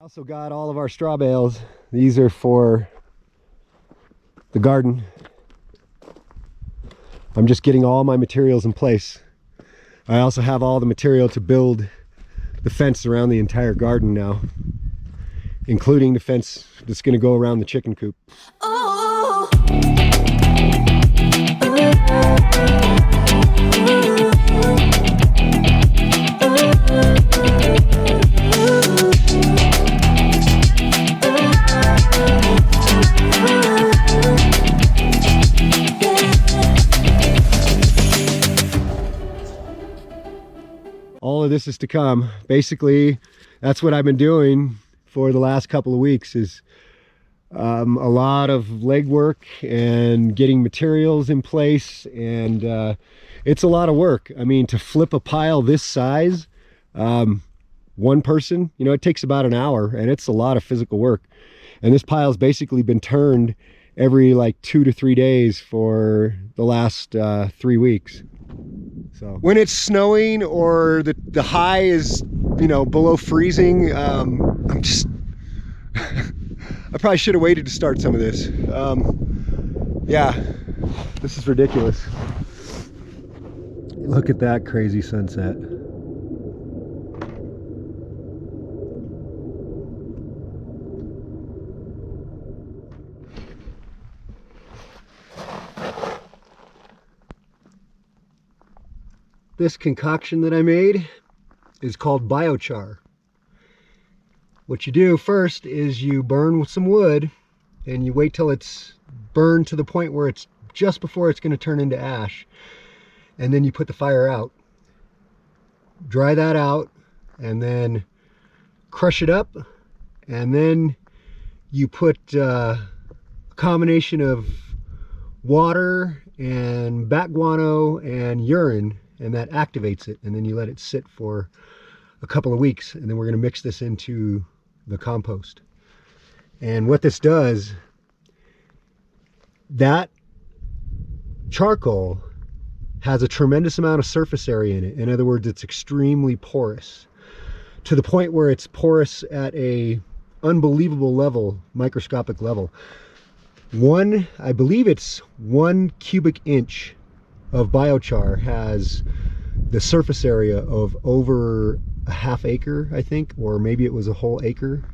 I also got all of our straw bales. These are for the garden. I'm just getting all my materials in place. I also have all the material to build the fence around the entire garden now, including the fence that's going to go around the chicken coop. Oh. All of this is to come. Basically, that's what I've been doing for the last couple of weeks, is a lot of legwork and getting materials in place, and it's a lot of work. I mean, to flip a pile this size, one person, you know, it takes about an hour, and it's a lot of physical work. And this pile's basically been turned every like 2 to 3 days for the last 3 weeks. So when it's snowing or the high is, you know, below freezing, I'm just I probably should have waited to start some of this. Yeah, this is ridiculous. Look at that crazy sunset. This concoction that I made is called biochar. What you do first is you burn with some wood, and you wait till it's burned to the point where it's just before it's going to turn into ash. And then you put the fire out. Dry that out, and then crush it up. And then you put a combination of water and bat guano and urine, and that activates it, and then you let it sit for a couple of weeks, and then we're going to mix this into the compost. And what this does, that charcoal has a tremendous amount of surface area in it. In other words, it's extremely porous, to the point where it's porous at a unbelievable level, microscopic level. I believe it's 1 cubic inch of biochar has the surface area of over a half acre, I think, or maybe it was a whole acre.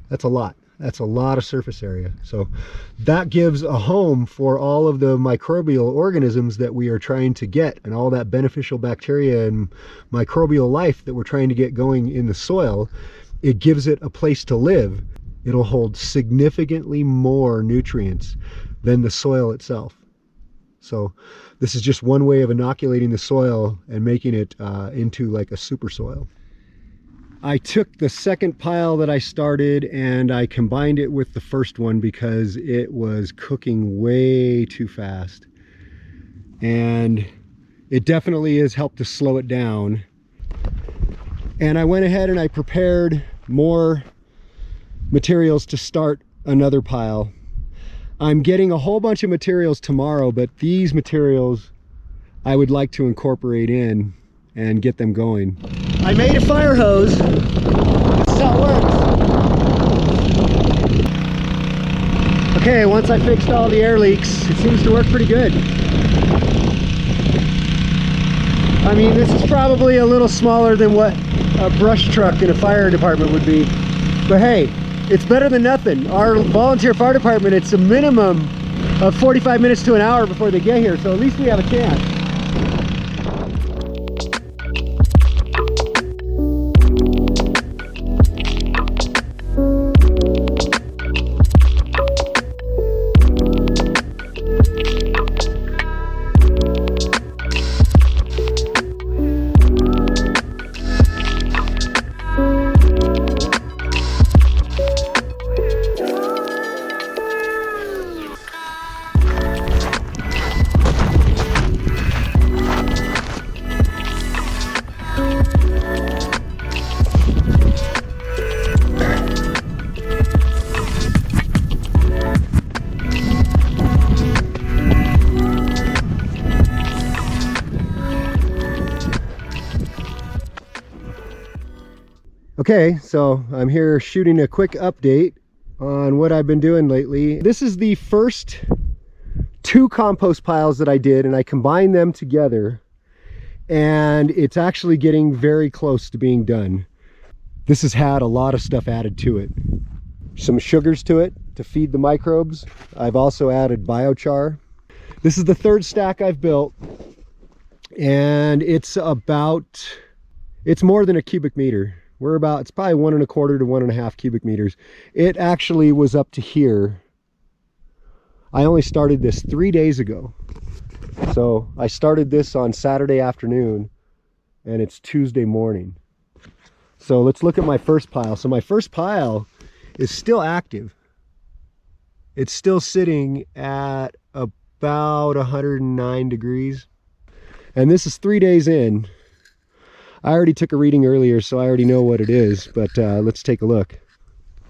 That's a lot. That's a lot of surface area. So that gives a home for all of the microbial organisms that we are trying to get, and all that beneficial bacteria and microbial life that we're trying to get going in the soil. It gives it a place to live. It'll hold significantly more nutrients than the soil itself. So this is just one way of inoculating the soil and making it into like a super soil. I took the second pile that I started and I combined it with the first one because it was cooking way too fast. And it definitely has helped to slow it down. And I went ahead and I prepared more materials to start another pile. I'm getting a whole bunch of materials tomorrow, but these materials I would like to incorporate in and get them going. I made a fire hose. This is how it works. Okay, once I fixed all the air leaks, it seems to work pretty good. I mean, this is probably a little smaller than what a brush truck in a fire department would be, but hey, it's better than nothing. Our volunteer fire department, it's a minimum of 45 minutes to an hour before they get here, so at least we have a chance. Okay, so I'm here shooting a quick update on what I've been doing lately. This is the first 2 compost piles that I did, and I combined them together, and it's actually getting very close to being done. This has had a lot of stuff added to it. Some sugars to it to feed the microbes. I've also added biochar. This is the 3rd stack I've built, and it's more than a cubic meter. It's probably 1 1/4 to 1 1/2 cubic meters. It actually was up to here. I only started this 3 days ago. So I started this on Saturday afternoon, and it's Tuesday morning. So let's look at my first pile. So my first pile is still active. It's still sitting at about 109 degrees. And this is 3 days in. I already took a reading earlier, so I already know what it is, but let's take a look.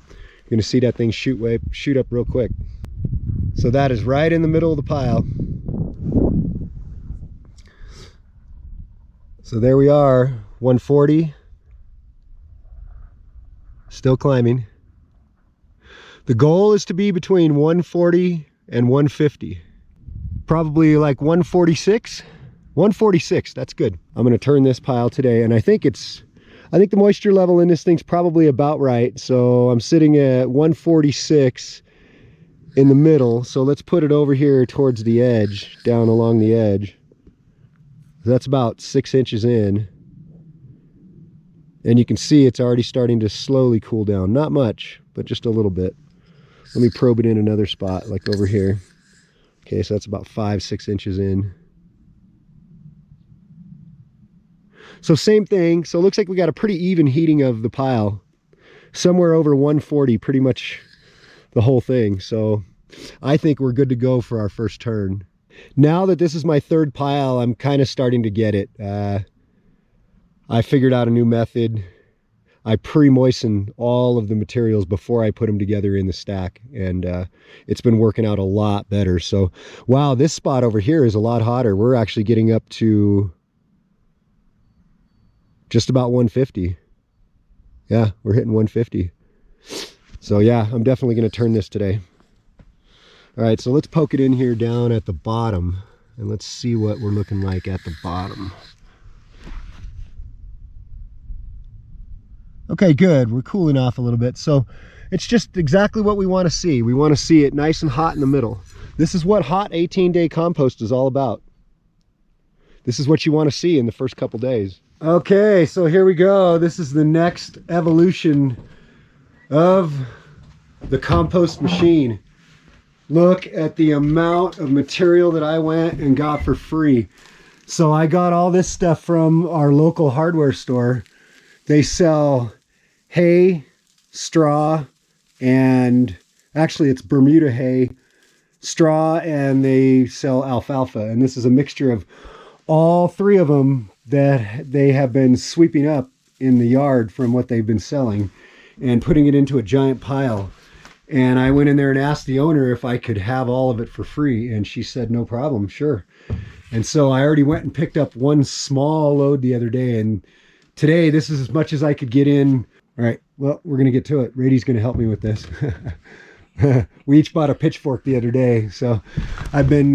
You're gonna see that thing shoot up real quick. So that is right in the middle of the pile. So there we are, 140. Still climbing. The goal is to be between 140 and 150. Probably like 146. 146, that's good. I'm gonna turn this pile today, and I think the moisture level in this thing's probably about right. So I'm sitting at 146 in the middle. So let's put it over here towards the edge, down along the edge. That's about 6 inches in. And you can see it's already starting to slowly cool down. Not much, but just a little bit. Let me probe it in another spot, like over here. Okay, so that's about 5-6 inches in. So same thing. So it looks like we got a pretty even heating of the pile. Somewhere over 140, pretty much the whole thing. So I think we're good to go for our first turn. Now that this is my 3rd pile, I'm kind of starting to get it. I figured out a new method. I pre-moisten all of the materials before I put them together in the stack, and it's been working out a lot better. So wow, this spot over here is a lot hotter. We're actually getting up to just about 150. Yeah, we're hitting 150. So yeah, I'm definitely going to turn this today. All right, so let's poke it in here down at the bottom, and let's see what we're looking like at the bottom. Okay, good. We're cooling off a little bit. So it's just exactly what we want to see. We want to see it nice and hot in the middle. This is what hot 18-day compost is all about. This is what you want to see in the first couple days. Okay, so here we go. This is the next evolution of the compost machine. Look at the amount of material that I went and got for free. So I got all this stuff from our local hardware store. They sell hay, straw, and actually it's Bermuda hay, straw, and they sell alfalfa. And this is a mixture of all 3 of them that they have been sweeping up in the yard from what they've been selling and putting it into a giant pile. And I went in there and asked the owner if I could have all of it for free, and she said no problem, sure. And so I already went and picked up 1 small load the other day, and today this is as much as I could get in. All right, well, we're gonna get to it. Rady's gonna help me with this. We each bought a pitchfork the other day, so I've been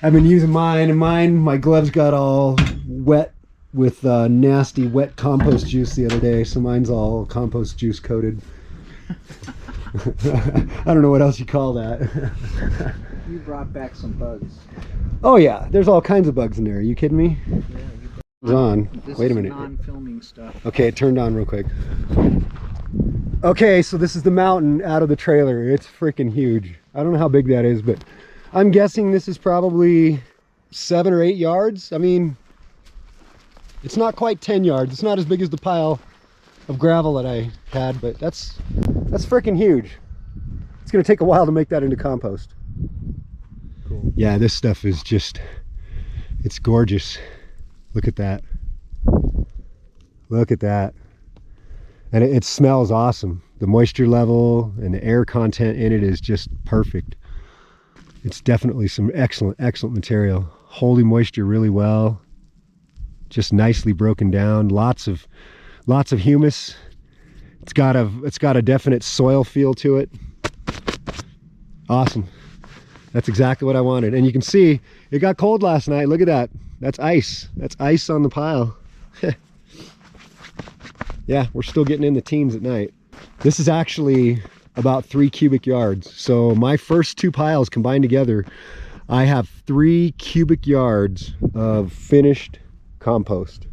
using mine, and my gloves got all wet with nasty wet compost juice the other day, so mine's all compost juice coated. I don't know what else you call that. You brought back some bugs. Oh yeah, there's all kinds of bugs in there. Are you kidding me? Yeah, It's on. Wait a minute. Non-filming stuff. Okay, it turned on real quick. Okay, so this is the mountain out of the trailer. It's freaking huge. I don't know how big that is, but I'm guessing this is probably 7 or 8 yards. I mean, it's not quite 10 yards. It's not as big as the pile of gravel that I had, but that's freaking huge. It's gonna take a while to make that into compost. Cool. Yeah, this stuff is just, it's gorgeous. Look at that. Look at that. And it smells awesome. The moisture level and the air content in it is just perfect. It's definitely some excellent material. Holding moisture really well. Just nicely broken down. Lots of humus. It's got a definite soil feel to it. Awesome. That's exactly what I wanted. And you can see it got cold last night. Look at that. That's ice. That's ice on the pile. Yeah, we're still getting in the teens at night. This is actually about 3 cubic yards. So my first 2 piles combined together, I have 3 cubic yards of finished compost.